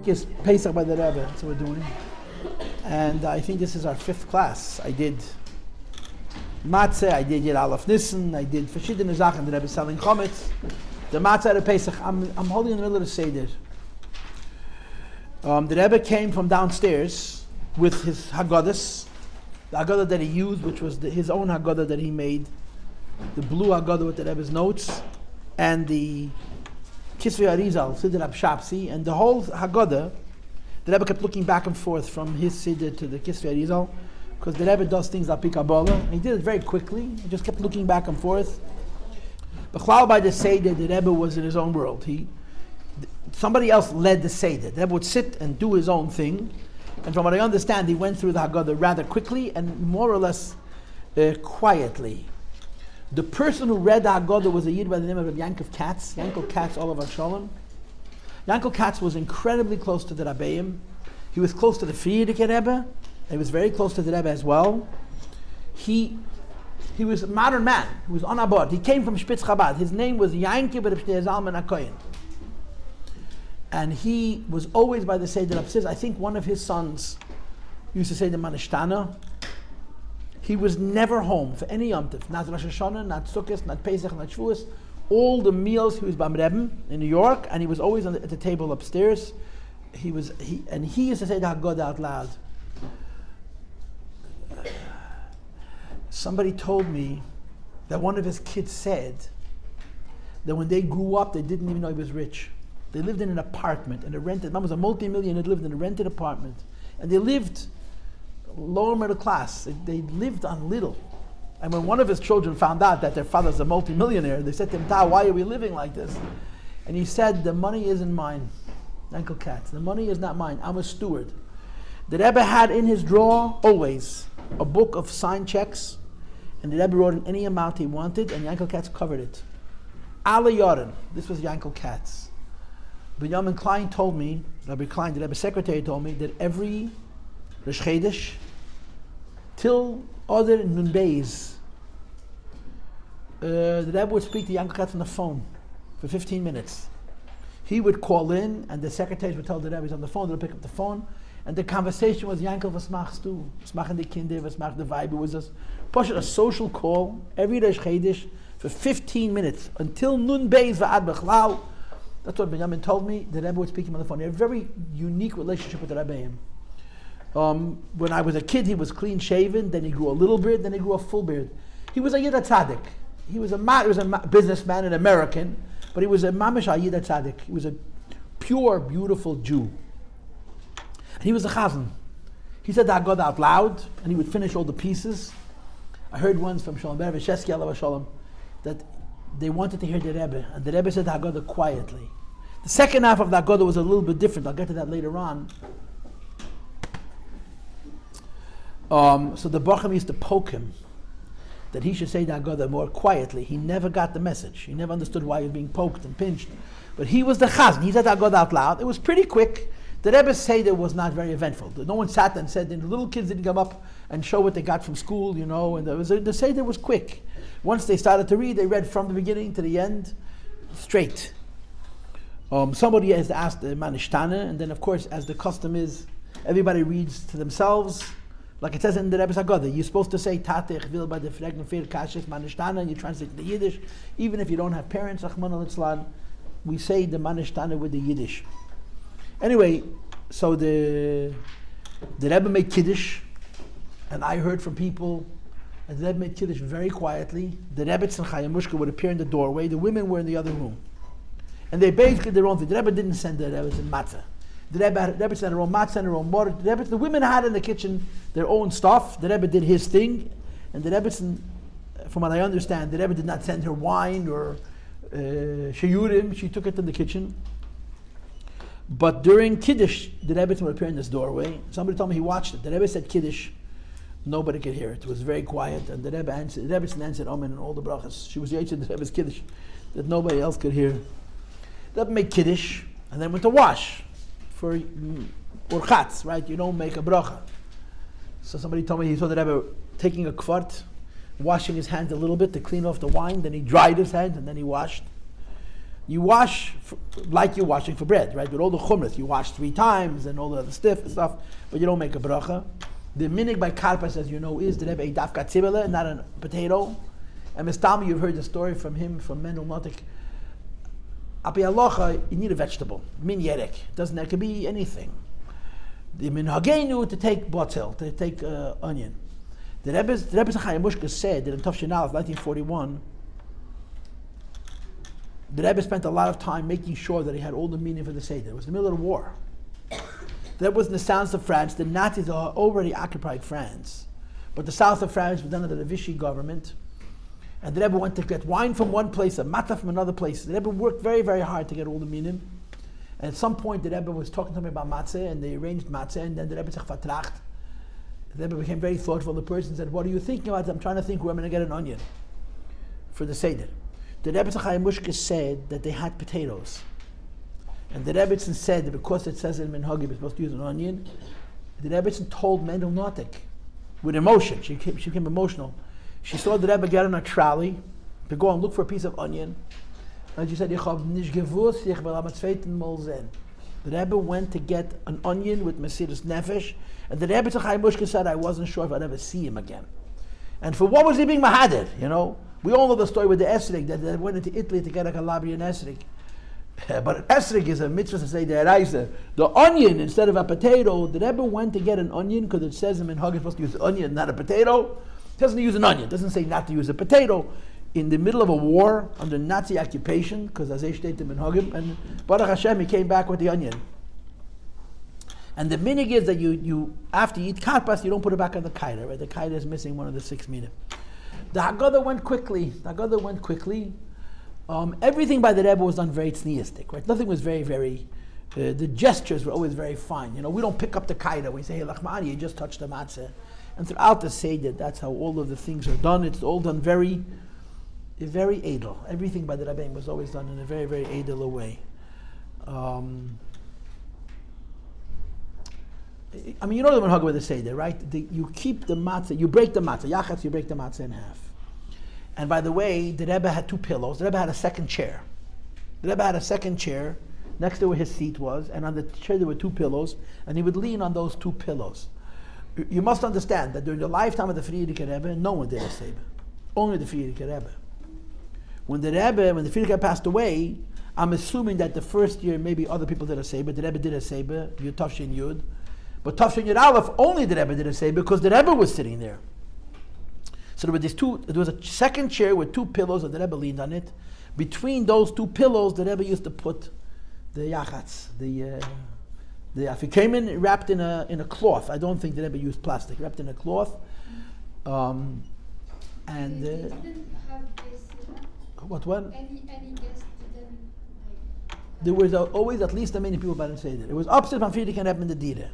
It's Pesach by the Rebbe, that's what we're doing. And I think this is our 5th class. I did Matzah, I did Yed Aleph Nissen, I did verschiedene Sachen. The Rebbe is selling Chometz. The Matzah at Pesach, I'm holding in the middle of the SADER. The Rebbe came from downstairs with his Haggadahs, the Haggadah that he used, which was his own Haggadah that he made, the blue Haggadah with the Rebbe's notes, and the Kisvei Arizal, Siddur Abshapsi, and the whole Haggadah, the Rebbe kept looking back and forth from his Siddur to the Kisvei Arizal, because the Rebbe does things like Kabbalah, and he did it very quickly. He just kept looking back and forth. But by the Seder, the Rebbe was in his own world. Somebody else led the Seder. The Rebbe would sit and do his own thing, and from what I understand, he went through the Haggadah rather quickly and more or less quietly. The person who read the Haggadah was a Yid by the name of Yankov Katz, Olav Shalom. Yankov Katz was incredibly close to the Rabbeim. He was close to the Frierdiker Rebbe. He was very close to the Rebbe as well. He was a modern man. He was on Abod. He came from Spitz Chabad. His name was Yankov Rebbe Zalman HaKoyen. And he was always by the Seder upstairs. I think one of his sons used to say the Manishtana. He was never home for any Yom Tov. Not Rosh Hashanah, not Sukkot, not Pesach, not Shavuos. All the meals he was Bam Rebbe in New York, and he was always at the table upstairs. He used to say the Haggadah out loud. Somebody told me that one of his kids said that when they grew up, they didn't even know he was rich. They lived in an apartment, and Mom was a multi-millionaire, lived in a rented apartment, and they lived lower middle class. They lived on little. And when one of his children found out that their father's a multi-millionaire, they said to him, "Ta, why are we living like this?" And he said, "The money isn't mine, Uncle Katz. The money is not mine. I'm a steward." The Rebbe had in his drawer always a book of signed checks, and the Rebbe wrote in any amount he wanted, and Yankel Katz covered it. Ala Yoren, this was Yankel Katz. Benjamin Klein told me, Rabbi Klein, the Rebbe's secretary, told me that every Rosh Chodesh till other Nun Beis, the Rebbe would speak to Yankel Katz on the phone for 15 minutes. He would call in, and the secretaries would tell the Rebbe he's on the phone. They'll pick up the phone, and the conversation was, "Yankel, was machst du? Was machen die Kinder? Was macht the Vibe?" It was a social call every Rosh Chodesh for 15 minutes until Nun Beis va'ad bechlal. That's what Benjamin told me. The Rebbe would speak to him on the phone. He had a very unique relationship with the Rebbeim. When I was a kid, he was clean shaven. Then he grew a little beard. Then he grew a full beard. He was a Yid Tzaddik. He was a businessman, an American, but he was a mamish Yid Tzaddik. He was a pure, beautiful Jew. And he was a chazan. He said the Haggadah out loud, and he would finish all the pieces. I heard once from Shalom Ber V'Shesky Alav Shalom that they wanted to hear the Rebbe, and the Rebbe said the Haggadah quietly. The second half of the Haggadah was a little bit different. I'll get to that later on. So the Bacham used to poke him that he should say the Haggadah more quietly. He never got the message. He never understood why he was being poked and pinched. But he was the chazan. He said the Haggadah out loud. It was pretty quick. The Rebbe's Seder was not very eventful. No one sat and said, the little kids didn't come up and show what they got from school, and the Seder was quick. Once they started to read, they read from the beginning to the end, straight. Somebody has to ask the Manishtana, and then of course, as the custom is, everybody reads to themselves. Like it says in the Rebbe's Haggadah, you're supposed to say, Tate, ich will bei der Fregner Fir Kashif Manishtana, and you translate it to Yiddish. Even if you don't have parents, Achman al-Itzlan, we say the Manishtana with the Yiddish. Anyway, so the Rebbe made Kiddush, and I heard from people, and the Rebbe made Kiddush very quietly. The Rebbe's and Chayamushka would appear in the doorway, the women were in the other room. And they basically did their own thing. The Rebbe didn't send the Rebbe's in matzah. The Rebbe sent their own matzah and their own water. The women had in the kitchen their own stuff. The Rebbe did his thing. And the Rebbe, from what I understand, the Rebbe did not send her wine or shayurim. She took it to the kitchen. But during Kiddush, the Rebbe would appear in this doorway. Somebody told me he watched it. The Rebbe said Kiddush. Nobody could hear it. It was very quiet. And the Rebbe answered Amen and all the brachas. She was the Yossi, the Rebbe's Kiddush that nobody else could hear. The Rebbe made Kiddush and then went to wash for urchatz, right? You don't make a bracha. So somebody told me he saw the Rebbe taking a kvart, washing his hands a little bit to clean off the wine. Then he dried his hands and then he washed. You wash like you're washing for bread, right? With all the chumras, you wash 3 times and all the other stuff, but you don't make a bracha. The minig by Karpas, as you know, is the Rebbe ate dafka tzibele, not a potato. And Mistami, you've heard the story from him, from Mendel Notik. Api alocha, you need a vegetable. Min yerek. It could be anything. The min hagenu to take botzel, to take onion. The Rebbe's Chaim Mushka said that in Tafshin Aleph, 1941, the Rebbe spent a lot of time making sure that he had all the meaning for the Seder. It was the middle of the war. That was in the south of France. The Nazis had already occupied France. But the south of France was under the Vichy government. And the Rebbe went to get wine from one place, a matzah from another place. The Rebbe worked very, very hard to get all the meaning. And at some point, the Rebbe was talking to me about matzah, and they arranged matzah, and then the Rebbe said, "Vertracht." The Rebbe became very thoughtful. The person said, "What are you thinking about?" I'm trying to think where I'm going to get an onion for the Seder. The Rebbe Chaim Mushka said that they had potatoes. And the Rebbetzin said that because it says in Minhagim you're supposed to use an onion, the Rebbetzin told Mendel Notik with emotion. She became emotional. She saw the Rebbe get on a trolley to go and look for a piece of onion. And she said, "Ich hab nicht gewusst, ich will am zweiten Mal sehen." The Rebbe went to get an onion with Mesiras Nefesh, and the Rebbe Chaim Mushka said, "I wasn't sure if I'd ever see him again." And for what was he being mahadir? You know, we all know the story with the esrig that they went into Italy to get a kalabri and esrig. But an esrig is a mitzvah to say the onion instead of a potato. The Rebbe went to get an onion because it says in Minhag you're supposed to use onion, not a potato. It doesn't use an onion. It doesn't say not to use a potato. In the middle of a war under Nazi occupation, because as they stated in Minhagim, and Baruch Hashem, he came back with the onion. And the minig is that you after you eat karpas, you don't put it back on the kaida, right? The kaida is missing one of the 6 minim. The Haggadah went quickly. Everything by the Rebbe was done very tzniistic, right? Nothing was very, very. The gestures were always very fine. You know, we don't pick up the kaida. We say, "Hey, lachmani, you just touched the matzah." And throughout the Seder, that's how all of the things are done. It's all done very, very edel. Everything by the Rebbe was always done in a very, very edel way. I mean, you know the Minhag with the Seder, right? You keep the matzah, you break the matzah. Yachatz, you break the matzah in half. And by the way, the Rebbe had 2 pillows. The Rebbe had a second chair. Next to where his seat was, and on the chair there were 2 pillows, and he would lean on those 2 pillows. You must understand that during the lifetime of the Friedrich Rebbe, no one did a Seder. Only the Friedrich Rebbe. When the Friedrich Rebbe passed away, I'm assuming that the first year maybe other people did a Seder. The Rebbe did a Seder, Yud Tavshin Yud. But Tavshin Yud Aleph, only the Rebbe did a Seder because the Rebbe was sitting there. So there were there was a second chair with 2 pillows, and the Rebbe leaned on it. Between those 2 pillows, the Rebbe used to put the yachatz, the afikamen wrapped in a cloth. I don't think the Rebbe used plastic. Wrapped in a cloth. And didn't have this. What? Any guest didn't. There was always at least a many people by the Seder. It was upstairs from Friedrich and Rebbe in the Dira.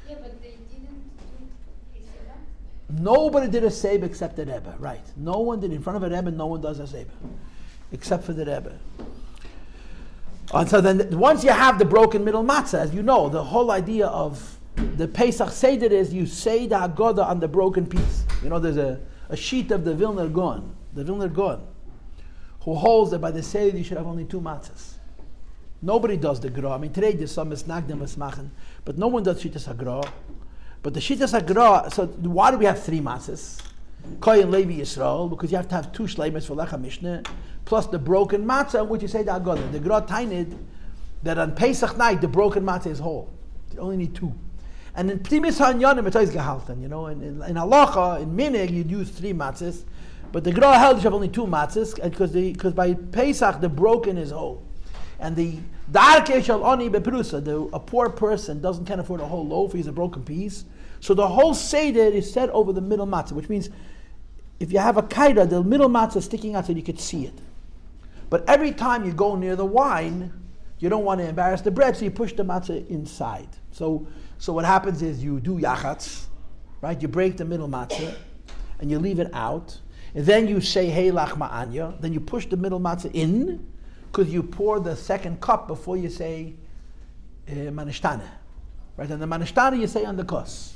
Yeah, but they didn't do a Seder. Nobody did a Seder except the Rebbe, right? No one did in front of a Rebbe. No one does a Seder, except for the Rebbe. And so then, once you have the broken middle matzah, as you know, the whole idea of the Pesach Seder is you say the Haggadah on the broken piece. You know, there's a sheet of the Vilner Gaon, who holds that by the Seder you should have only 2 matzahs. Nobody does the Gra. I mean, today there's some Misnagdim Mismachen, but no one does Shittas HaGra. But the Shittas HaGra, so why do we have 3 matzahs? Kohen Levi Yisrael, because you have to have 2 shleimes for Lecha Mishneh, plus the broken matzah, which you say the Haggadah. The Gra Tainid, that on Pesach night, the broken matzah is whole. You only need 2. And in Primis HaNyanim, it's always gehalten, you know. In Halacha, in Minig, you'd use 3 matzahs. But the Gra held you have only 2 matzahs, because by Pesach, the broken is whole. And the Darke Shal Oni Beprusa, a poor person can't afford a whole loaf, he's a broken piece. So the whole Seder is set over the middle matzah, which means if you have a kaida, the middle matzah is sticking out so you could see it. But every time you go near the wine, you don't want to embarrass the bread, so you push the matzah inside. So what happens is you do yachatz, right? You break the middle matzah, and you leave it out. And then you say, hey lach ma'anya. Then you push the middle matzah in, because you pour the second cup before you say manishtana. Right? And the manishtana you say on the kos.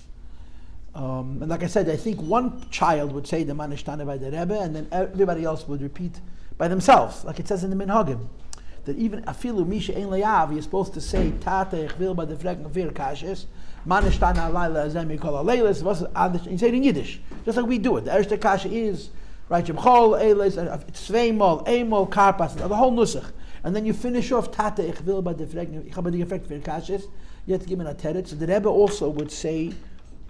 And like I said, I think one child would say the manishtana by the Rebbe, and then everybody else would repeat by themselves, like it says in the Minhagim. that even afilu misha ein le'av, you're supposed to say Tate ich will bei der Fragen vier Kashes. Man ishtan alayla azem yikol alaylas. Was anders? You say it in Yiddish, just like we do it. The erste Kasha is right. Jemchol eilas zweimol einmal karpas. The whole nusach, and then you finish off Tate ich will bei der Fragen. Ich habe die gefragt vier Kashes. You have to give him a teretz. So the Rebbe also would say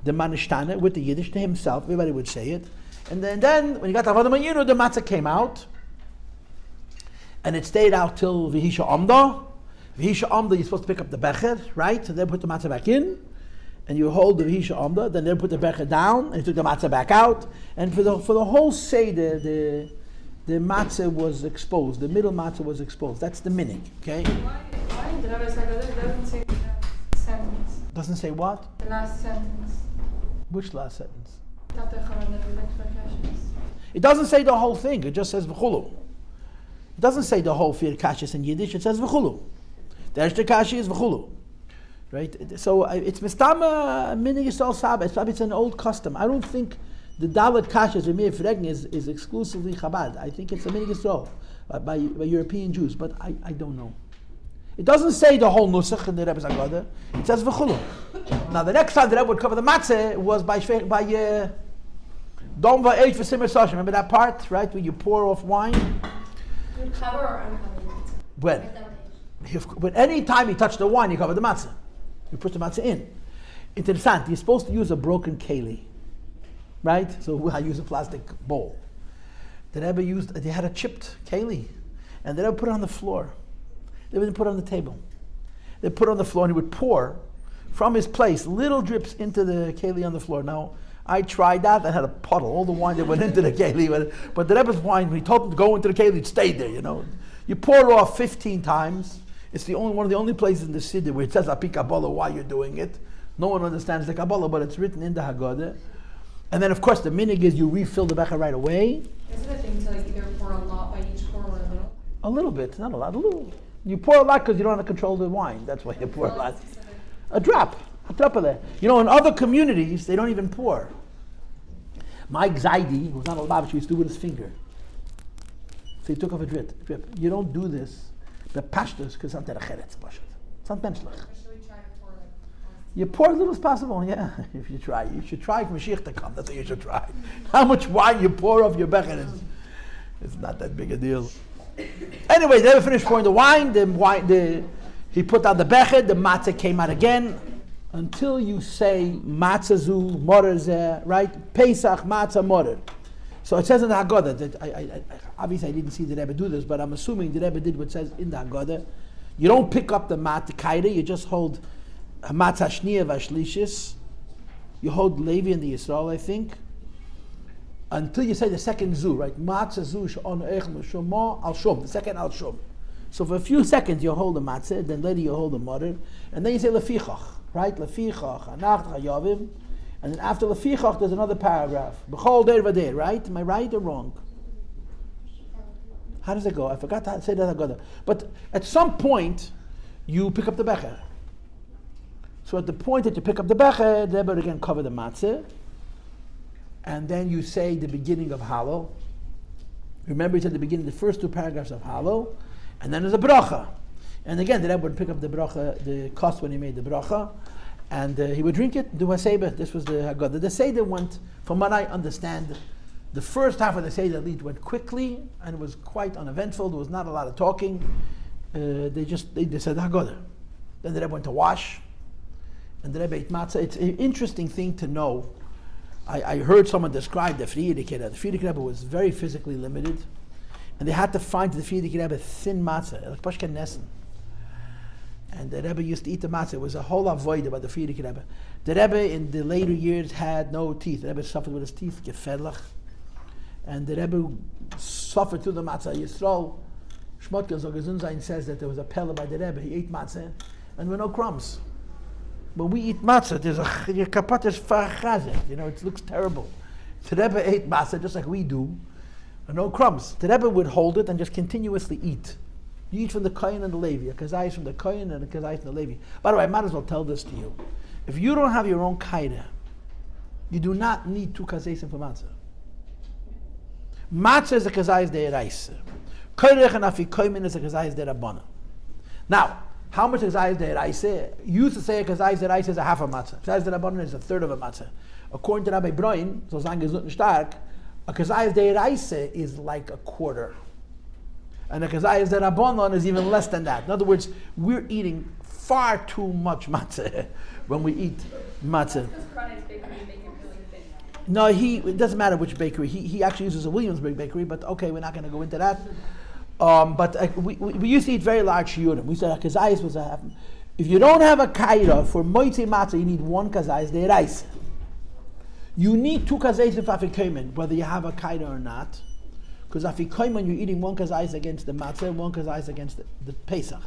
the manishtana with the Yiddish to himself. Everybody would say it, and then when you got the Avodah Mayinu, the matzah came out. And it stayed out till V'hisha Amda. V'hisha Amda, you're supposed to pick up the becher, right? So then put the matzah back in, and you hold the V'hisha Amda. Then they put the becher down, and you took the matzah back out. And for the whole seder, the matzah was exposed. The middle matzah was exposed. That's the minig, okay? Why the Rebbe's HaGadol doesn't say the last sentence? Doesn't say what? The last sentence. Which last sentence? It It doesn't say the whole thing. It just says v'chulu. It doesn't say the whole vier kashis in Yiddish. It says v'chulu. The erste kashi is v'chulu, right? So it's mistama minig yisrael sabah. It's an old custom. I don't think the dalet kashis v'mir fregin is exclusively Chabad. I think it's a minig yisrael by European Jews, but I don't know. It doesn't say the whole nusach in the Rebbe's HaGadol. It says v'chulu. Now the next time the Rebbe would cover the matzah was by Dom va'eich v'simmer sashim. Remember that part, right, where you pour off wine? Cover or uncover? When any time you touch the wine, you cover the matzah. You put the matzah in. Interessant. You're supposed to use a broken keli, right? So I use a plastic bowl. The Rebbe they had a chipped keli, and the Rebbe put it on the floor. They didn't put it on the table. They put it on the floor, and he would pour from his place little drips into the keli on the floor. Now, I tried that. I had a puddle. All the wine that went into the keli. But the Rebbe's wine, when he told him to go into the keli, it stayed there, you know. You pour off 15 times. It's one of the only places in the SADER where it says Api Kabbalah why you're doing it. No one understands the Kabbalah, but it's written in the Haggadah. And then, of course, the minig is you refill the becher right away. Is it a thing to either pour a lot by each pour or a little? A little bit, not a lot, a little. You pour a lot because you don't have to control the wine. That's why you pour a lot. A drop. You know, in other communities, they don't even pour. Mike Zaidi, who's not a Lubavitch, used to do with his finger. So he took off a drip. You don't do this. The pashtus, because it's not menschlich. Should we try to pour it? You pour as little as possible, yeah. If you try, you should try for Mashiach to come. That's what you should try. How much wine you pour off your becher is, it's not that big a deal. Anyway, they finished pouring the wine. He put out the becher. The matzah came out again. Until you say matzah zu morer zeh, right? Pesach matzah morer. So it says in the Haggadah that obviously I didn't see the Rebbe do this, but I'm assuming the Rebbe did what it says in the Haggadah. You don't pick up the matzah kaida. You just hold matzah shniya vashlishis. You hold Levi and the Yisrael, I think, until you say the second zu, right? Matzah zu she'on eich m'shoma al shom. The second al shom. So for a few seconds you hold the matzah, then later you hold the morer, and then you say lefichach. Right? Lefichach, anacht chayavim. And then after lefichach, there's another paragraph. B'chol der v'der, right? Am I right or wrong? How does it go? I forgot to say that. But at some point, you pick up the becher. So at the point that you pick up the becher, the Rebbe again cover the matzah. And then you say the beginning of Hallel. Remember, it's at the beginning, the first two paragraphs of Hallel. And then there's a bracha. And again, the Rebbe would pick up the bracha, the cost when he made the bracha, and he would drink it, do a seder. This was the Haggadah. The seder went, from what I understand, the first half of the seder lead went quickly, and it was quite uneventful. There was not a lot of talking. They said Haggadah. Then the Rebbe went to wash, and the Rebbe ate matzah. It's an interesting thing to know. I heard someone describe the Frierdiker Rebbe. The Frierdiker Rebbe was very physically limited, and they had to find the Frierdiker Rebbe thin matzah, like Pashkan Nessen. And the Rebbe used to eat the matzah. It was a whole avoid about the Frierdiker Rebbe. The Rebbe in the later years had no teeth. The Rebbe suffered with his teeth, gefedlach. And the Rebbe suffered through the matzah. Yisrael, Shmotke Zogazunzain says that there was a pella by the Rebbe. He ate matzah, and there were no crumbs. When we eat matzah, there's a kapat is farchazet. You know, it looks terrible. The Rebbe ate matzah just like we do, and no crumbs. The Rebbe would hold it and just continuously eat. You eat from the Kohen and the Levi. A kazai is from the Kohen and a kazai from the Levi. By the way, I might as well tell this to you. If you don't have your own kaida, you do not need two kazais for matzah. Matzah is a kazai is de'eraisa. Koirech and afi koimin is a kazayis derabana. Now, how much kazayis deraisa? You used to say a kazayis deraisa is a half a matzah. Kazayis derabana is a third of a matzah. According to Rabbi Broin, so sagen is not stark, a kazayis deraisa is like a quarter. And a kazayis derabanan is even less than that. In other words, we're eating far too much matzah when we eat matzah. No, it doesn't matter which bakery. He actually uses a Williamsburg bakery, but okay, we're not going to go into that. But we used to eat very large shiurim. We said a kazayis was a. If you don't have a kaira for moitzi matzah, you need one kazayis deiraisa. You need two kazayis of afikomen, whether you have a kaira or not, because afikomen you're eating one kazayis against the matzah and one kazayis against the Pesach.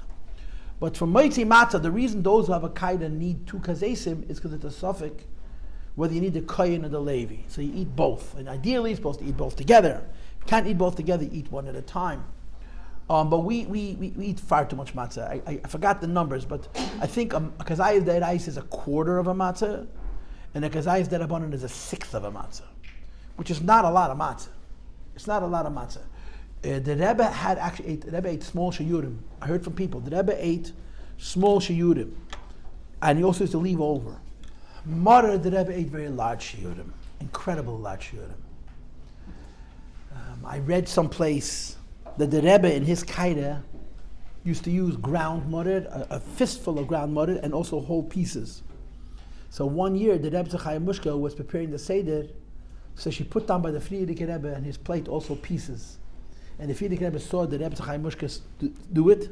But for moitzi matzah, the reason those who have a kaira need two kazaysim is because it's a suffix. Whether you need the kohen or the Levi. So you eat both. And ideally, you're supposed to eat both together. If you can't eat both together, you eat one at a time. But we eat far too much matzah. I forgot the numbers, but I think a kazayis derais is a quarter of a matzah, and a kazayis derabanan is a sixth of a matzah, which is not a lot of matzah. It's not a lot of matzah. The Rebbe ate small shiyurim. I heard from people. The Rebbe ate small shiyurim, and he also used to leave over. Mother, the Rebbe ate very large shiurim, incredible large shiurim. I read someplace that the Rebbe in his kaida used to use ground mother, a fistful of ground mother, and also whole pieces. So one year, the Rebbe Chaim Mushka was preparing the SADER, so she put down by the Frierdiker Rebbe and his plate also pieces. And the Frierdiker Rebbe saw the Rebbe Chaim Mushka do it,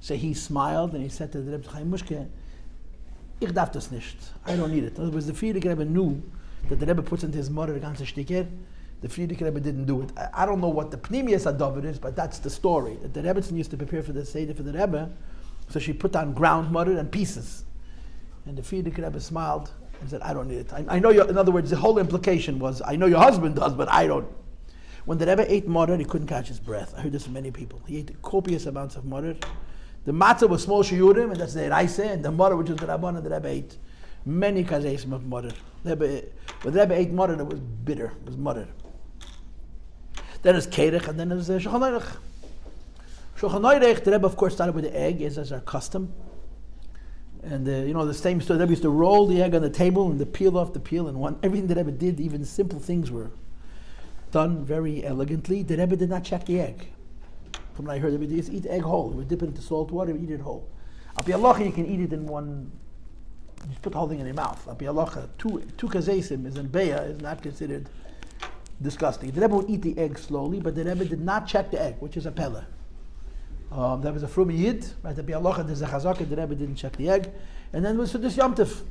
so he smiled and he said to the Rebbe Chaim Mushka, Ich darf das nicht. I don't need it. In other words, the Frierdiker Rebbe knew that the Rebbe puts into his mother the ganze sticker. The Frierdiker Rebbe didn't do it. I don't know what the Pnimius Adover is, but that's the story. That the Rebbetzin used to prepare for the Seder for the Rebbe, so she put on ground mother and pieces. And the Frierdiker Rebbe smiled and said, I don't need it. I know in other words, the whole implication was, I know your husband does, but I don't. When the Rebbe ate mother, he couldn't catch his breath. I heard this from many people. He ate copious amounts of mother. The matzah was small shiurim, and that's the Reise, and the mother, which was the Rabban, the Rebbe ate many kazaysim of mother. When the Rebbe ate mother, it was bitter, it was mother. Then there's Kerech, and then there's Shulchan Aruch. Shulchan Aruch, the Rebbe, of course, started with the egg, as our custom. And the same story, the Rebbe used to roll the egg on the table, and the peel off the peel, and everything the Rebbe did, even simple things were done very elegantly. The Rebbe did not check the egg. From what I heard, they just eat egg whole. We dip it into salt water, we eat it whole. Api halacha, you can eat it in one. You just put the whole thing in your mouth. Api halacha, two kazaysim is in beya is not considered disgusting. The Rebbe would eat the egg slowly, but the Rebbe did not check the egg, which is a pella. That was a from yid, right? Api halacha, there's a chazaka. The Rebbe didn't check the egg, and then was Sudas Yom Tov.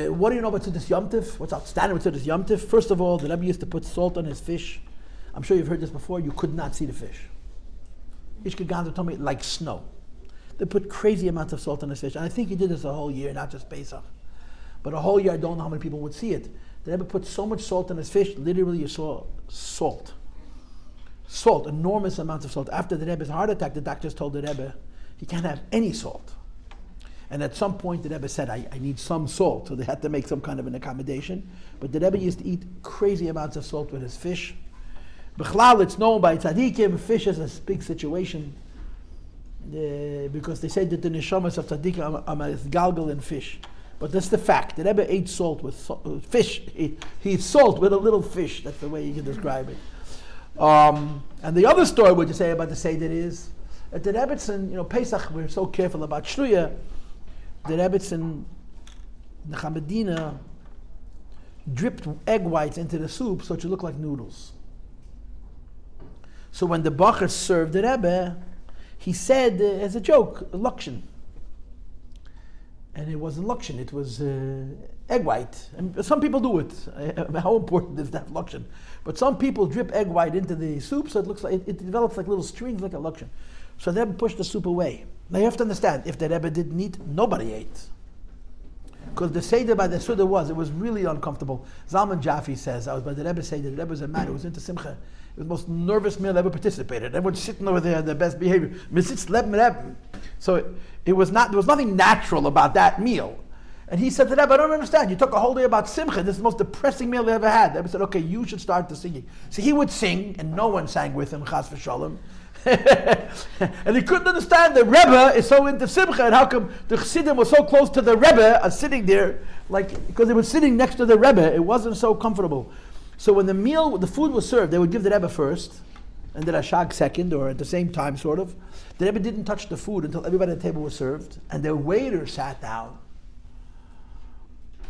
What do you know about Sudas Yom Tov? What's outstanding with Sudas Yom Tov? First of all, the Rebbe used to put salt on his fish. I'm sure you've heard this before, you could not see the fish. Ishka Ganza told me like snow. They put crazy amounts of salt on the fish. And I think he did this a whole year, not just Pesach. But a whole year, I don't know how many people would see it. The Rebbe put so much salt on his fish, literally you saw salt. Salt, enormous amounts of salt. After the Rebbe's heart attack, the doctors told the Rebbe, he can't have any salt. And at some point, the Rebbe said, I need some salt. So they had to make some kind of an accommodation. But the Rebbe used to eat crazy amounts of salt with his fish. B'chlal, it's known by tzaddikim, fish is a big situation. Because they say that the neshamas of tzaddikim are galgal in fish. But that's the fact. The Rebbe ate salt with fish. He eats salt with a little fish. That's the way you can describe it. And the other story, what you say about the Seder is, at the Rebbetzin, Pesach, we're so careful about Shluya. The Rebbetzin, Necham Medina, dripped egg whites into the soup so it should look like noodles. So when the Bacher served the Rebbe, he said, as a joke, lukshin. And it wasn't lukshin, it was egg white. And some people do it. How important is that lukshin? But some people drip egg white into the soup, so it looks like it develops like little strings, like a lukshin. So the Rebbe pushed the soup away. Now you have to understand, if the Rebbe didn't eat, nobody ate. Because the Seder by the Suda it was really uncomfortable. Zalman Jaffe says, I was by the Rebbe Seder, the Rebbe was a man who was into Simcha. It was the most nervous meal ever participated. Everyone's sitting over there, the best behavior. So there was nothing natural about that meal. And he said to the Rebbe, I don't understand. You talk a whole day about Simcha. This is the most depressing meal they ever had. The Rebbe said, okay, you should start the singing. So he would sing, and no one sang with him, Chas v'Shalom. And he couldn't understand the Rebbe is so into Simcha, and how come the Chassidim was so close to the Rebbe, sitting there, because they were sitting next to the Rebbe, it wasn't so comfortable. So when the food was served, they would give the Rebbe first, and the Rashag second, or at the same time, sort of. The Rebbe didn't touch the food until everybody at the table was served, and the waiter sat down.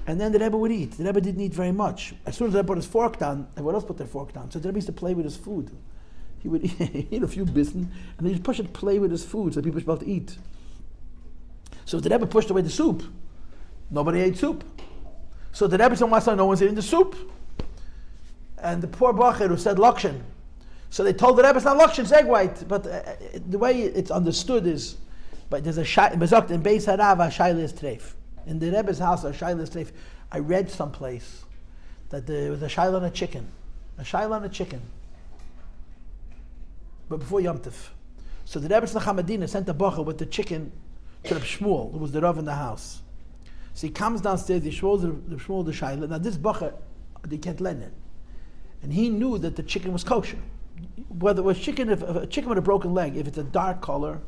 And then the Rebbe would eat. The Rebbe didn't eat very much. As soon as the Rebbe put his fork down, everyone else put their fork down. So the Rebbe used to play with his food. He would eat a few bissen, and then he'd push it, play with his food, so people should be able to eat. So if the Rebbe pushed away the soup, nobody ate soup. So the Rebbe said, no one's eating the soup. And the poor Bacher who said Lakshan. So they told the Rebbe, it's not Lakshan, it's egg white. But the way it's understood is, but there's a Bezakt in Beis Harav, a Shaila is treif. In the Rebbe's house, a Shaila is treif. I read someplace that there was a Shaila on a chicken. A Shaila on a chicken. But before Yom Tov. So the Rebbe's Nachamadina sent a Bacher with the chicken to Reb Shmuel, who was the Rav in the house. So he comes downstairs, he shows Reb Shmuel the Shaila. Now this Bacher, they can't lend it. And he knew that the chicken was kosher. Whether it was chicken, if a chicken with a broken leg, if it's a dark color,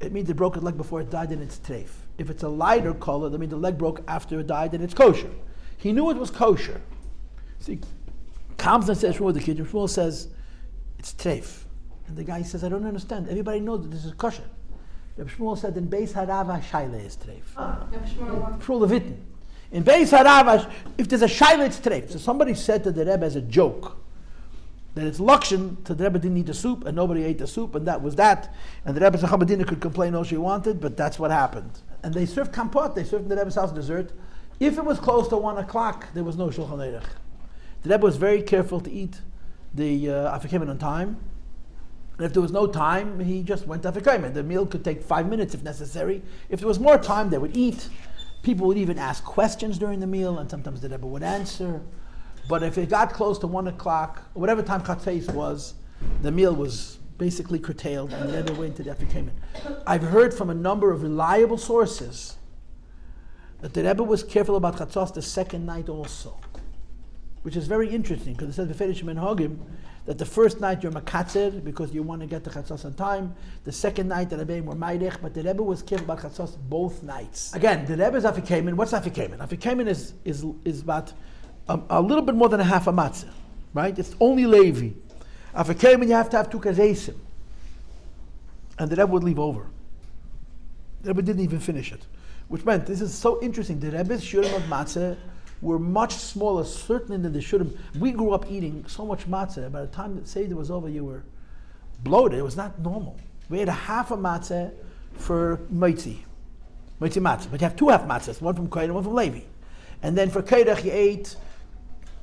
it means it broke its leg before it died, and it's treif. If it's a lighter color, that means the leg broke after it died, and it's kosher. He knew it was kosher. So he comes and says, Shmuel the kid, Shmuel says, it's treif. And the guy says, I don't understand. Everybody knows that this is kosher. Reb Shmuel said, in Beis Harava, Shaila is treif. Shmuel Levitten. In Beis Harava, if there's a Shaila, it's treif. So somebody said to the Rebbe as a joke, that it's Lakshan, so the Rebbe didn't eat the soup, and nobody ate the soup, and that was that. And the Rebbe's Chamadina could complain all she wanted, but that's what happened. And they served kampot, they served in the Rebbe's house dessert. If it was close to 1 o'clock, there was no Shulchan Aruch. The Rebbe was very careful to eat the Afikomen on time. And if there was no time, he just went to Afikomen. The meal could take 5 minutes if necessary. If there was more time, they would eat. People would even ask questions during the meal, and sometimes the Rebbe would answer. But if it got close to 1 o'clock, or whatever time Chatzos was, the meal was basically curtailed, and the Rebbe went to the Afikomen. I've heard from a number of reliable sources that the Rebbe was careful about Chatzos the second night also, which is very interesting, because it says Beferish Menhagim that the first night you're makatzer because you want to get to Chatzos on time. The second night the Rebbeim were maidech, but the Rebbe was careful about Chatzos both nights. Again, the Rebbe's Afikomen. What's Afikomen? Afikomen is about a little bit more than a half a matzah, right? It's only Levi. Afikomen, you have to have 2 kazesim. And the Rebbe would leave over. The Rebbe didn't even finish it. Which meant, this is so interesting, the Rebbe's shurim of matzah were much smaller, certainly than the shurim. We grew up eating so much matzah, by the time the Seder was over, you were bloated. It was not normal. We had a half a matzah for moitzi matzah. But you have 2 half matzahs, one from Kohen and one from Levi. And then for Kedach you ate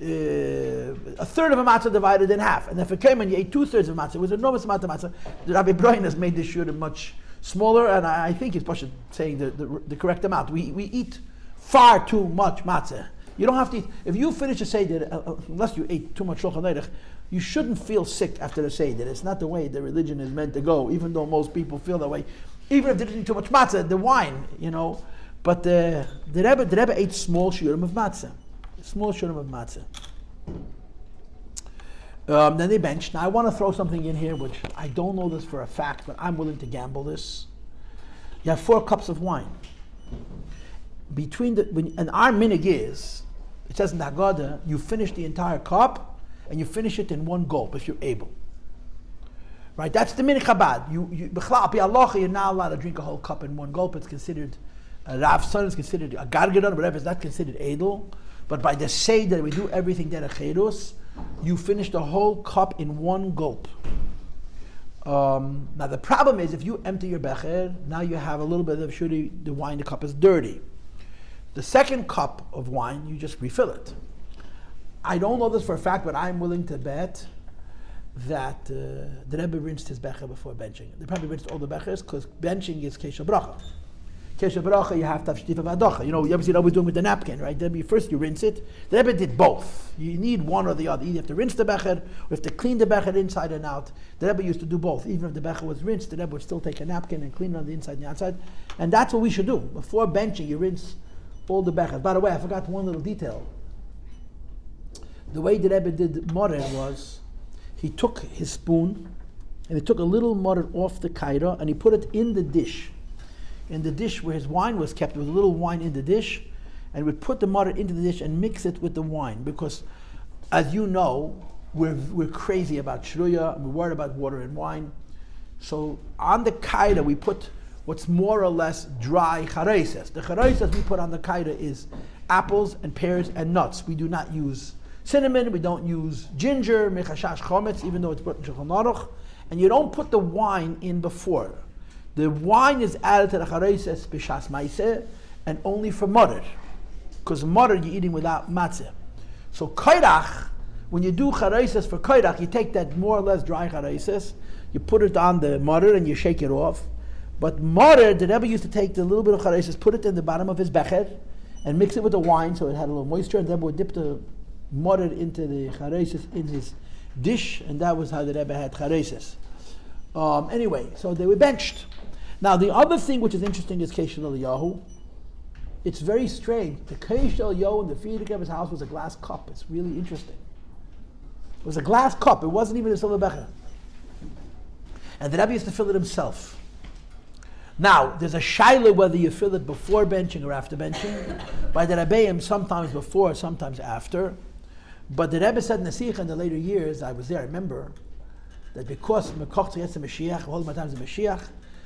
a third of a matzah divided in half. And then for Kemen you ate 2/3 of a matzah. It was an enormous amount of matzah. The Rabbi Broin has made this shurim much smaller, and I think he's probably saying the correct amount. We eat far too much matzah. You don't have to eat. If you finish a Seder, unless you ate too much Shulchan Aruch, you shouldn't feel sick after the Seder. It's not the way the religion is meant to go, even though most people feel that way. Even if they didn't eat too much matzah, the wine, But the Rebbe ate small shurim of matzah. Small shurim of matzah. Then they benched. Now I want to throw something in here, which I don't know this for a fact, but I'm willing to gamble this. You have 4 cups of wine. And our minig is, it says in the Haggadah, you finish the entire cup, and you finish it in 1 gulp, if you're able. Right? That's the minig Chabad. You're not allowed to drink a whole cup in 1 gulp. It's considered, Rav Son is considered, a Gargadon, whatever, it's not considered edel. But by the Seder, we do everything derech cherus. You finish the whole cup in 1 gulp. Now the problem is, if you empty your becher, now you have a little bit of shuri, the wine, the cup is dirty. The second cup of wine, you just refill it. I don't know this for a fact, but I'm willing to bet that the Rebbe rinsed his becher before benching. They probably rinsed all the bechers, because benching is kesha bracha. Kesha bracha, you have to have shtifa v'adocha. You ever see always doing with the napkin, right? First you rinse it. The Rebbe did both. You need one or the other. Either you have to rinse the becher, or you have to clean the becher inside and out. The Rebbe used to do both. Even if the becher was rinsed, the Rebbe would still take a napkin and clean it on the inside and the outside. And that's what we should do. Before benching, you rinse all the bechers. By the way, I forgot one little detail. The way the Rebbe did morer was, he took his spoon and he took a little morer off the kaira and he put it in the dish. In the dish where his wine was kept, there was a little wine in the dish, and would put the morer into the dish and mix it with the wine, because, as you know, we're crazy about shruya, and we're worried about water and wine. So on the kaira we put what's more or less dry chareses. The chareses we put on the kaira is apples and pears and nuts. We do not use cinnamon, we don't use ginger, mechashash chometz, even though it's brought in Shulchan Aruch, and you don't put the wine in before. The wine is added to the chareses b'shas maaseh, and only for morer, because morer you're eating without matzah. So kairach, when you do chareses for kairach, you take that more or less dry chareses, you put it on the morer and you shake it off. But morer, the Rebbe used to take the little bit of chareses, put it in the bottom of his becher, and mix it with the wine so it had a little moisture, and the Rebbe would dip the morer into the chareses in his dish, and that was how the Rebbe had chareses. Anyway, so they were benched. Now the other thing which is interesting is Keish Eliyahu. It's very strange. The Keish Eliyahu in the Frierdiker Rebbe's house was a glass cup. It's really interesting. It was a glass cup. It wasn't even a silver becher. And the Rebbe used to fill it himself. Now, there's a shaila whether you fill it before benching or after benching. By the Rebbeim, sometimes before, sometimes after. But the Rebbe said in the Sikha in the later years, I was there, I remember, that because Mekoch gets the Mashiach, all my times the Mashiach,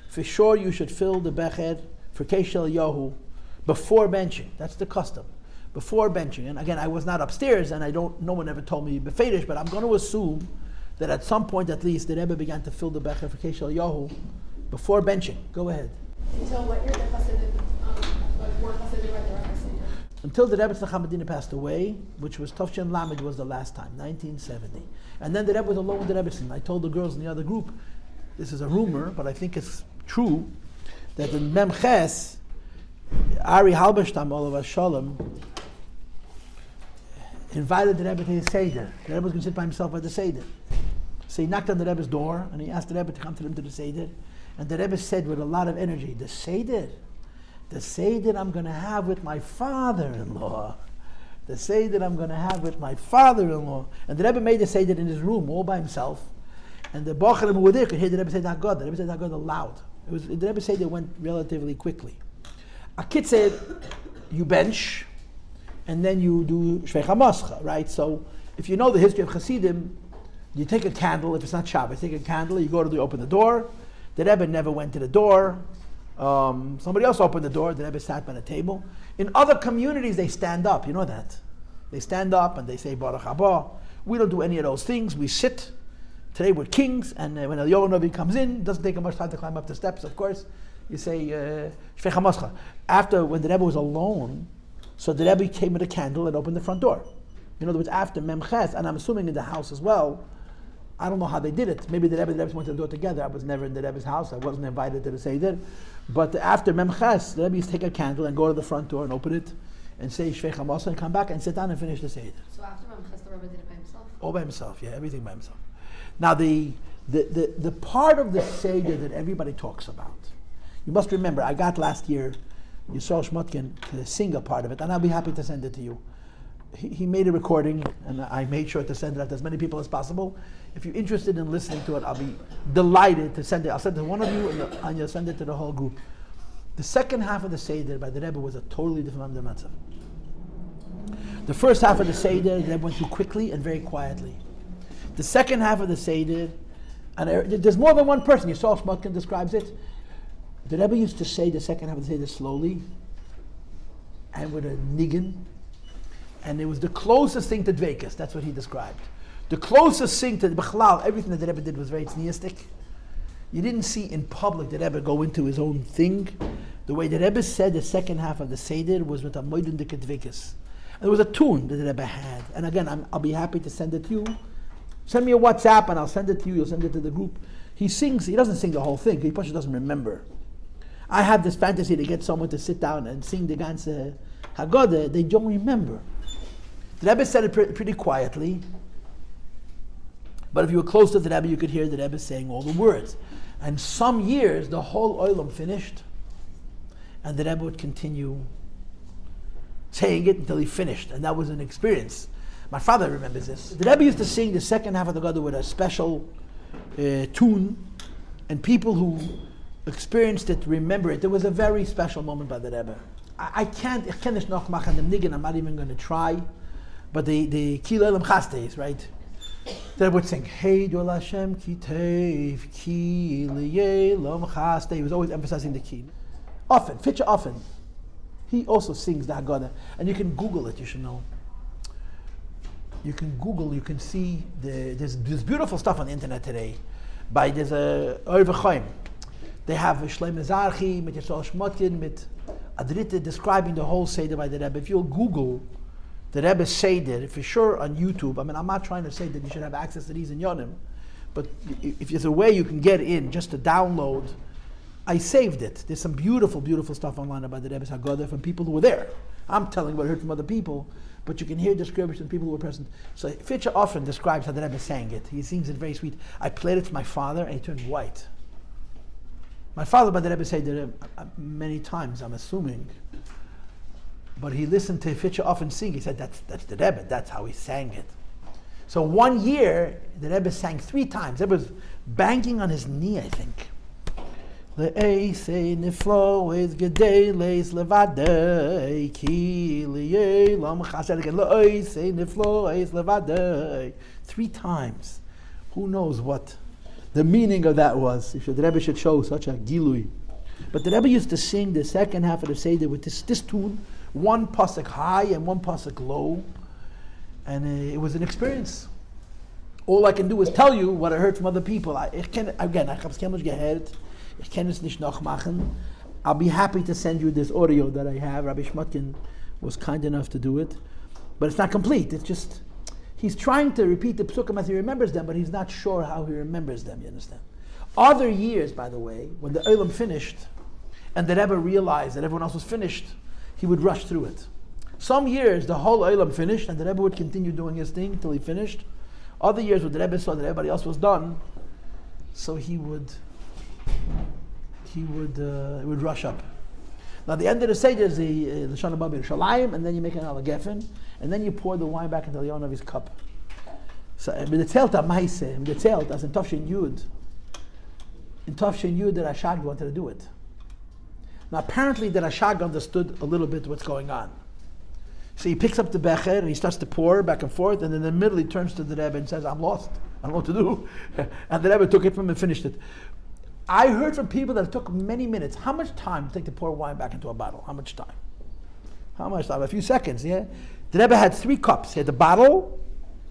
for sure you should fill the becher for Keish Eliyahu before benching. That's the custom. Before benching. And again, I was not upstairs, and no one ever told me befedish, but I'm going to assume that at some point at least the Rebbe began to fill the becher for Keish Eliyahu before benching. Go ahead. Until what year the Chassidut, were Chassidut right there? Until the Rebbe Tzlach Medina passed away, which was Tovshin Lamed was the last time, 1970. And then the Rebbe was alone with the Rebbetzin. I told the girls in the other group, this is a rumor, but I think it's true, that in Mem Ches, Ari Halberstam, Olav Shalom, invited the Rebbe to his SADER. The Rebbe was going to sit by himself at the SADER. So he knocked on the Rebbe's door and he asked the Rebbe to come to him to the SADER. And the Rebbe said with a lot of energy, the SADER I'm going to have with my father-in-law. The SADER I'm going to have with my father-in-law. And the Rebbe made the SADER in his room all by himself. And the Bocharim who were there could hear the Rebbe say Haggadah. The Rebbe said Haggadah loud. The Rebbe SADER went relatively quickly. A kid said, you bench, and then you do Shvei HaMoscha, right? So if you know the history of Hasidim, you take a candle, if it's not Shabbos, take a candle, you go to open the door. The Rebbe never went to the door. Somebody else opened the door, the Rebbe sat by the table. In other communities, they stand up, you know that. They stand up and they say Baruch Haba. We don't do any of those things, we sit. Today we're kings, and when a Yoel Novi comes in, it doesn't take much time to climb up the steps, of course. You say Shvei HaMoscha. After, when the Rebbe was alone, so the Rebbe came with a candle and opened the front door. In other words, after Memches, and I'm assuming in the house as well, I don't know how they did it. Maybe the Rebbe and the Rebbe went to the door together. I was never in the Rebbe's house. I wasn't invited to the Seder. But after Memches, the Rebbe used to take a candle and go to the front door and open it and say Shvei HaMoscha and come back and sit down and finish the Seder. So after Memches, the Rebbe did it by himself? All by himself, yeah, everything by himself. Now the part of the Seder that everybody talks about, you must remember, I got last year Yisrael Shmutkin to sing a part of it, and I'll be happy to send it to you. He made a recording, and I made sure to send it out to as many people as possible. If you're interested in listening to it, I'll be delighted to send it. I'll send it to one of you, and you'll send it to the whole group. The second half of the Seder by the Rebbe was a totally different Matzah. The first half of the Seder, the Rebbe went through quickly and very quietly. The second half of the Seder, and there's more than one person, Yisrael Shmutkin describes it. The Rebbe used to say the second half of the Seder slowly, and with a niggin, and it was the closest thing to Dveikus. That's what he described. The closest thing to Bechlal, everything that the Rebbe did was very tzniistic. You didn't see in public the Rebbe go into his own thing. The way the Rebbe said the second half of the Seder was with a moedin de Dveikus. And there was a tune that the Rebbe had. And again, I'll be happy to send it to you. Send me a WhatsApp and I'll send it to you. You'll send it to the group. He sings, he doesn't sing the whole thing. He probably doesn't remember. I have this fantasy to get someone to sit down and sing the ganze Haggadah. They don't remember. The Rebbe said it pretty quietly, but if you were close to the Rebbe, you could hear the Rebbe saying all the words. And some years, the whole oilam finished, and the Rebbe would continue saying it until he finished, and that was an experience. My father remembers this. The Rebbe used to sing the second half of the Agada with a special tune, and people who experienced it remember it. There was a very special moment by the Rebbe. I can't noch machen dem Nigen, I'm not even going to try, but the Ki L'Olam Chastes, right? They would sing, Hey Dol Hashem Ki Tev Ki L'Olam Chastes. He was always emphasizing the Ki. Often, Fitcha often, he also sings the Haggadah, and you can Google it. You should know. You can Google. You can see there's beautiful stuff on the internet today. There's a Orve Chaim. They have a Shlomo Zarchi, mit Yisrael Shmotkin, mit Adrite describing the whole Seder by the Rebbe. If you'll Google the Rebbe Seder, for sure on YouTube. I mean, I'm not trying to say that you should have access to these in Yonim, but if there's a way you can get in just to download. I saved it. There's some beautiful, beautiful stuff online about the Rebbe's Haggadah from people who were there. I'm telling what I heard from other people, but you can hear descriptions from people who were present. So Fitcha often describes how the Rebbe sang it. He sings it very sweet. I played it to my father, and he turned white. My father, by the Rebbe, said that many times, I'm assuming, but he listened to Fitcha often sing. He said, that's the Rebbe. That's how he sang it. So one year, the Rebbe sang 3 times. The Rebbe was banging on his knee, I think. Le'eisei nifloes gedeles levadei ki li'elam chased again. Le'eisei nifloes levadei. 3 times. Who knows what the meaning of that was? The Rebbe should show such a gilui. But the Rebbe used to sing the second half of the Seder with this tune, 1 pasuk high and 1 pasuk low, and it was an experience. All I can do is tell you what I heard from other people. Ich habe es kein Mensch gehört. Ich kann es nicht noch machen. I'll be happy to send you this audio that I have. Rabbi Shmotkin was kind enough to do it. But it's not complete. It's just, he's trying to repeat the psukim as he remembers them, but he's not sure how he remembers them, you understand? Other years, by the way, when the Olam finished, and the Rebbe realized that everyone else was finished, he would rush through it. Some years, the whole Olam finished, and the Rebbe would continue doing his thing till he finished. Other years, when the Rebbe saw that everybody else was done, so he would rush up. Now the end of the Seder is the Lashon Haba B'Yerushalayim, and then you make an Alagefen, and then you pour the wine back into the Yon of his cup. So B'Detzelt HaMaiseh, B'Detzelt, as in Tafshin Yud, the Rashag wanted to do it. Now apparently the Rashag understood a little bit what's going on. So he picks up the Becher and he starts to pour back and forth, and in the middle he turns to the Rebbe and says, I'm lost, I don't know what to do. And the Rebbe took it from him and finished it. I heard from people that it took many minutes. How much time did it take to pour wine back into a bottle? How much time? A few seconds, yeah? The Rebbe had 3 cups. He had the bottle,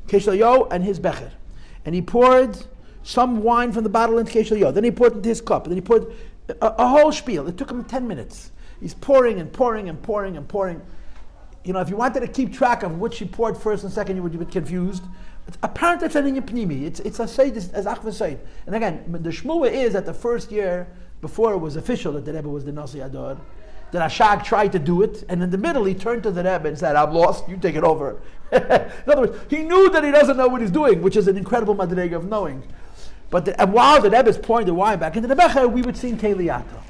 Keshel Yo, and his Becher. And he poured some wine from the bottle into Keshel Yo. Then he poured it into his cup. And then he poured a whole spiel. It took him 10 minutes. He's pouring and pouring and pouring and pouring. You know, if you wanted to keep track of which he poured first and second, you would be confused. Apparently it's an inyan pnimi. It's a seid as achva seid. And again, the shmua is that the first year before it was official that the Rebbe was the Nasi Ador, the Rashag tried to do it, and in the middle he turned to the Rebbe and said, "I'm lost. You take it over." In other words, he knew that he doesn't know what he's doing, which is an incredible madrega of knowing. But and while the Rebbe is pouring the wine back into the becher, we would sing Keliyata.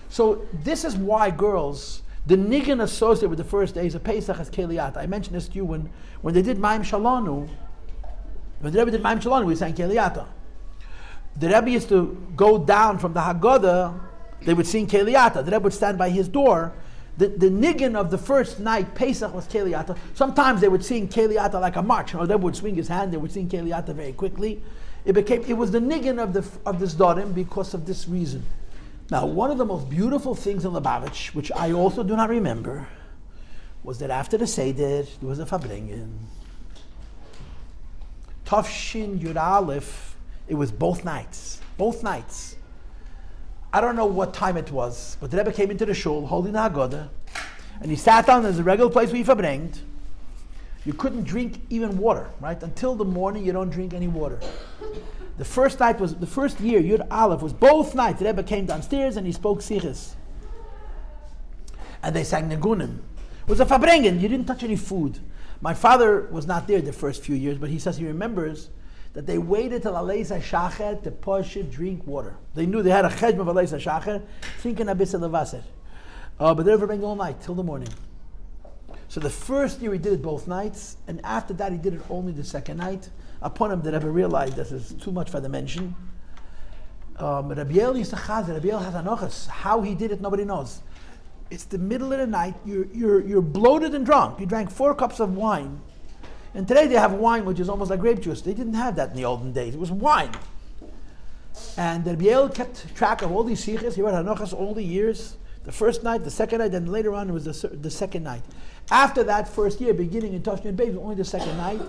So this is why girls, the niggin associated with the first days of Pesach is Keliyata. I mentioned this to you when they did Ma'im Shalanu. When the Rebbe did Ma'im Shalanu, we sang Keliyata. The Rebbe used to go down from the Haggadah, they would sing Keliyata. The Rebbe would stand by his door. The niggin of the first night, Pesach, was Keliyata. Sometimes they would sing Keliyata like a march. Or the Rebbe would swing his hand, they would sing Keliyata very quickly. It was the niggin of this Dorim because of this reason. Now, one of the most beautiful things in Lubavitch, which I also do not remember, was that after the Seder, there was a Fabringen. Tafshin Yud Aleph, it was both nights. Both nights. I don't know what time it was, but the Rebbe came into the shul holding the Haggadah, and he sat down. There's a regular place where he verbringt. You couldn't drink even water, right? Until the morning, you don't drink any water. The first night was, the first year, Yud Aleph, was both nights. The Rebbe came downstairs and he spoke Sichos. And they sang Negunim. It was a Fabringen. You didn't touch any food. My father was not there the first few years, but he says he remembers that they waited till Aleis HaShacher to push it, drink water. They knew they had a chedm of Aleis HaShacher, thinking a bit of the Wasser. But they were verbringt all night, till the morning. So the first year he did it both nights, and after that he did it only the second night. Upon him, the Rebbe realized this is too much for the mention. Rabbi used to chazir. Rabbi has anochas. How he did it, nobody knows. It's the middle of the night. You're bloated and drunk. You drank 4 cups of wine, and today they have wine which is almost like grape juice. They didn't have that in the olden days. It was wine. And Rabbi kept track of all these sichos. He read anochas all the years. The first night, the second night, then later on it was the second night. After that first year, beginning in Tashkent Bay, only the second night,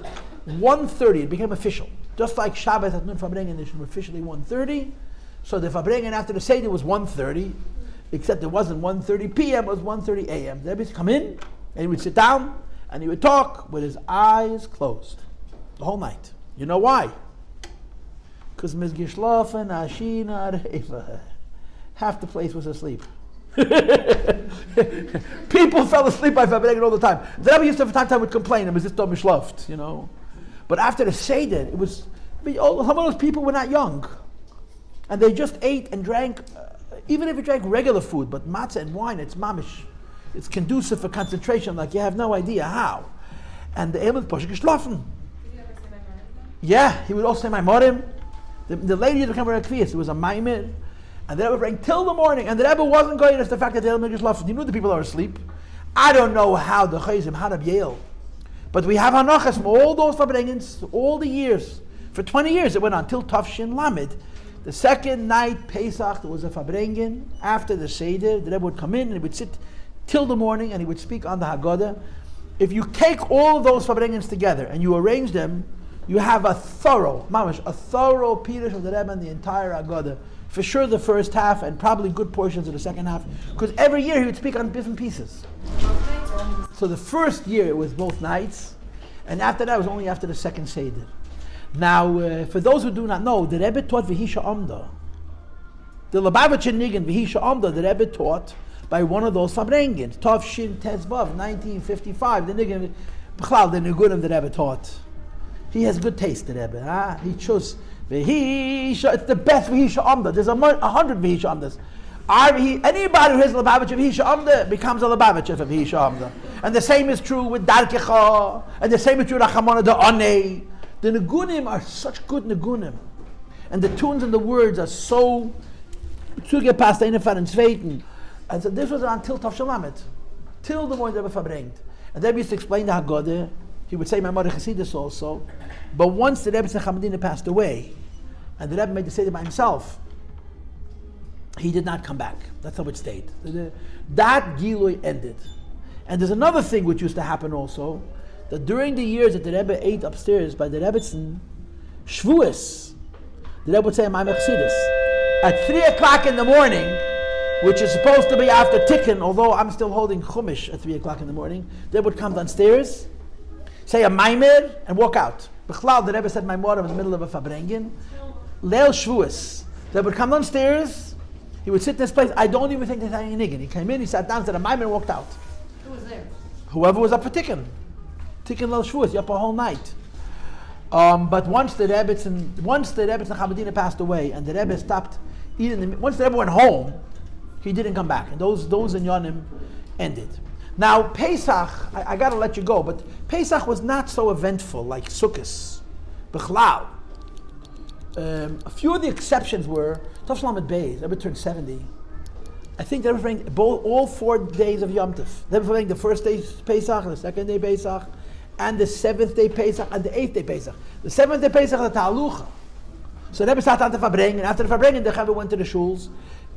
1:30, it became official. Just like Shabbos at Nun Fabrengen, it was officially 1:30. So the Fabrengen after the Seder was 1:30, except it wasn't 1:30 p.m., it was 1:30 a.m. The Rebbe would come in, and he would sit down, and he would talk with his eyes closed the whole night. You know why? Because Mizgishlafen Ashina Reifa. Half the place was asleep. People fell asleep by Fabrengen all the time. The Rebbe used to have time would complain, it was just mishlaft, you know. But after the Seder, it was, some of those people were not young. And they just ate and drank, even if you drank regular food, but matzah and wine, it's mamish. It's conducive for concentration, like you have no idea how. And the Emel Poshik geschlafen. Did you ever say my mom? Yeah, he would also say my morim. The lady used to become a kviyas. It was a maimir. And the Rebbe rang till the morning, and the Rebbe wasn't going to the fact that the Elmer geschlafen. He knew the people are asleep. I don't know how the Chayzim had a Yale. But we have Hanachas from all those Fabrengens, all the years. For 20 years it went on, till Tafshin Lamed. The second night, Pesach, there was a Fabrengen. After the Seder, the Rebbe would come in and he would sit till the morning and he would speak on the Haggadah. If you take all of those Fabrengens together and you arrange them, you have a thorough Pirush of the Rebbe and the entire Haggadah. For sure the first half and probably good portions of the second half. Because every year he would speak on different pieces. So the first year it was both nights, and after that it was only after the second Seder. Now, for those who do not know, the Rebbe taught V'hisha Amda. The Lubavitcher Nigan V'hisha Amda, the Rebbe taught by one of those Fabrengens. Tov Shin Tezvav, 1955. The Nigan, B'chlal, the Nigunim the Rebbe taught. He has good taste, the Rebbe. Huh? He chose V'hisha, it's the best V'hisha Amda. There's 100 V'hisha Amdas. Anybody who has Lubavitcher V'hisha Amda becomes a Lubavitcher for V'hisha Amda. And the same is true with Darkecha, and the same is true with Rachamona de Onei. The Nigunim are such good Nigunim. And the tunes and the words are so zugepasst, Einefar and Zweiten. And so this was until Tov Shalamet, till the morning Rebbe verbringt. And Rebbe used to explain the Haggadah. He would say Mamar Chassidus also. But once the Rebbe Chamadina passed away, and the Rebbe made the Seder by himself, he did not come back. That's how it stayed. That Gilui ended. And there's another thing which used to happen also, that during the years that the Rebbe ate upstairs by the Rebbetzin, Shvuas, the Rebbe would say Mamar Chassidus. At 3 o'clock in the morning, which is supposed to be after Tikkun, although I'm still holding Chumash at 3 o'clock in the morning, they would come downstairs, say a Maimer, and walk out. B'chlal, the Rebbe said Maimer in the middle of a Fabrengen. Leil Shvuas. They would come downstairs, he would sit in this place. I don't even think they're saying a niggin. He came in, he sat down, said a Maimer, and walked out. Who was there? Whoever was up for Tikkun. Tikkun Leil Shvuas, you up a whole night. But once the Rebbetzin Chamadina passed away, and the Rebbe stopped eating, once the Rebbe went home, he didn't come back, and those Inyanim ended. Now Pesach, I got to let you go, but Pesach was not so eventful like Sukkot, B'chlal. A few of the exceptions were Tov Shalamet Beis. Rebbe turned 70. I think they were bringing all 4 days of Yom Tov. They were bringing the first day Pesach, the second day Pesach, and the 7th day Pesach, and the 8th day Pesach. The 7th day Pesach is the Ta'alucha. So Rebbe sat down to Fabrengen, and after the Fabrengen, the Rebbe went to the shuls.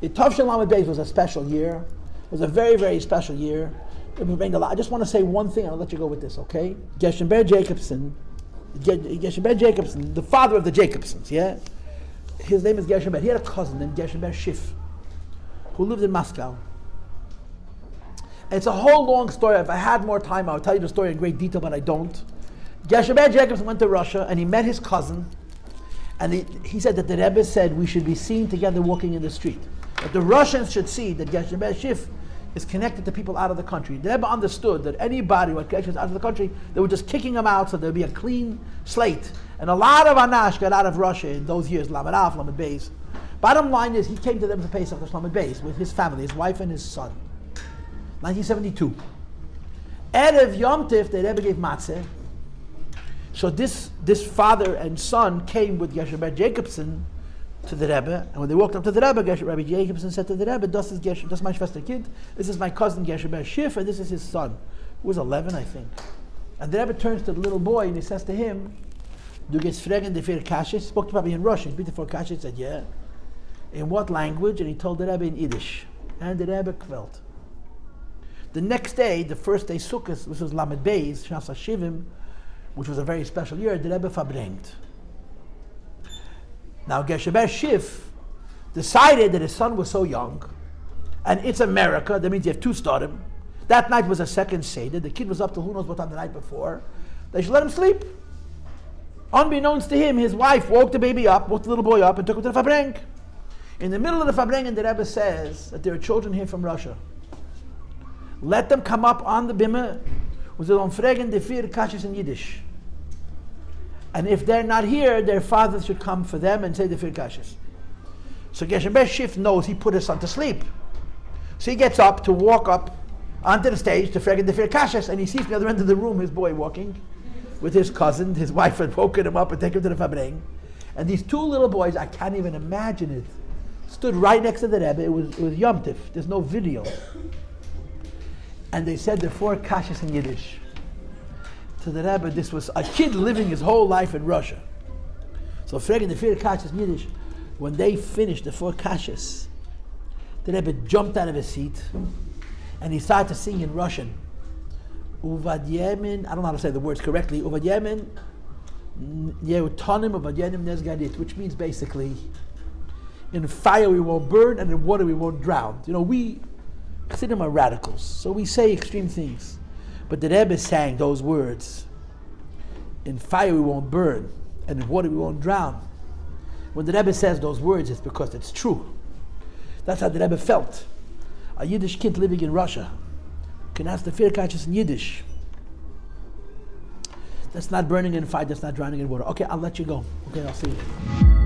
Tov Shalamet Beis was a special year. It was a very, very special year. I just want to say one thing, and I'll let you go with this, okay? Geshem Ber Jacobson, the father of the Jacobsons, yeah? His name is Geshem Ber. He had a cousin named Geshem Ber Schiff, who lived in Moscow. And it's a whole long story. If I had more time, I would tell you the story in great detail, but I don't. Geshem Ber Jacobson went to Russia, and he met his cousin, and he said that the Rebbe said we should be seen together walking in the street. That the Russians should see that Geshem Ber Schiff is connected to people out of the country. The Rebbe understood that anybody who had connections out of the country, they were just kicking them out so there would be a clean slate. And a lot of Anash got out of Russia in those years, Lamed Aleph, Lamed Beis. Bottom line is, he came to them to Pesach, to Lamed Beis, with his family, his wife and his son. 1972. Erev Yom Tif, the Rebbe gave matzah. So this father and son came with Gesher Ber Jacobson to the Rebbe, and when they walked up to the Rebbe, Rabbi Jacobson said to the Rebbe, das ist my Schwester Kind, this is my cousin Gesher Ber Schiff, and this is his son, who was 11, I think. And the Rebbe turns to the little boy and he says to him, Du gehst fragen de vier Kashes? He spoke to Rabbi in Russian. He beat the four Kashes, he said, yeah. In what language? And he told the Rebbe in Yiddish. And the Rebbe kvelt. The next day, the first day Sukkot, which was Lamed Beis, Shnas HaShivim, which was a very special year, the Rebbe verbringt. Now Gesher Ber Schiff decided that his son was so young, and it's America, that means you have two Stadim. That night was a second Seder. The kid was up till who knows what time the night before. They should let him sleep. Unbeknownst to him, his wife woke the baby up, woke the little boy up, and took him to the Fabrenk. In the middle of the Fabrenk, the Rebbe says that there are children here from Russia. Let them come up on the bimmer, und sie sollen fragen die vier Kashes in Yiddish. And if they're not here, their fathers should come for them and say the vier Kashes. So Gesher Ber Schiff knows he put his son to sleep. So he gets up to walk up onto the stage to fragen the vier Kashes, and he sees from the other end of the room his boy walking with his cousin. His wife had woken him up and taken him to the Fabrenk. And these two little boys, I can't even imagine it, stood right next to the Rebbe. It was Yom Tif. There's no video. And they said the four Kashes in Yiddish. To the Rebbe, this was a kid living his whole life in Russia. So fragen the vier Kashes in Yiddish. When they finished the four Kashes, the Rebbe jumped out of his seat and he started to sing in Russian. Uvad Yemin, I don't know how to say the words correctly. Uvad Yemin, Yehutonim Uvad Yemin Nezgadit, which means basically, in fire we won't burn and in water we won't drown. You know, we Chassidim are radicals, so we say extreme things. But the Rebbe sang those words. In fire we won't burn and in water we won't drown. When the Rebbe says those words, it's because it's true. That's how the Rebbe felt. A Yiddish kid living in Russia can ask the vier Kashes in Yiddish. That's not burning in fire, that's not drowning in water. Okay, I'll let you go. Okay, I'll see you.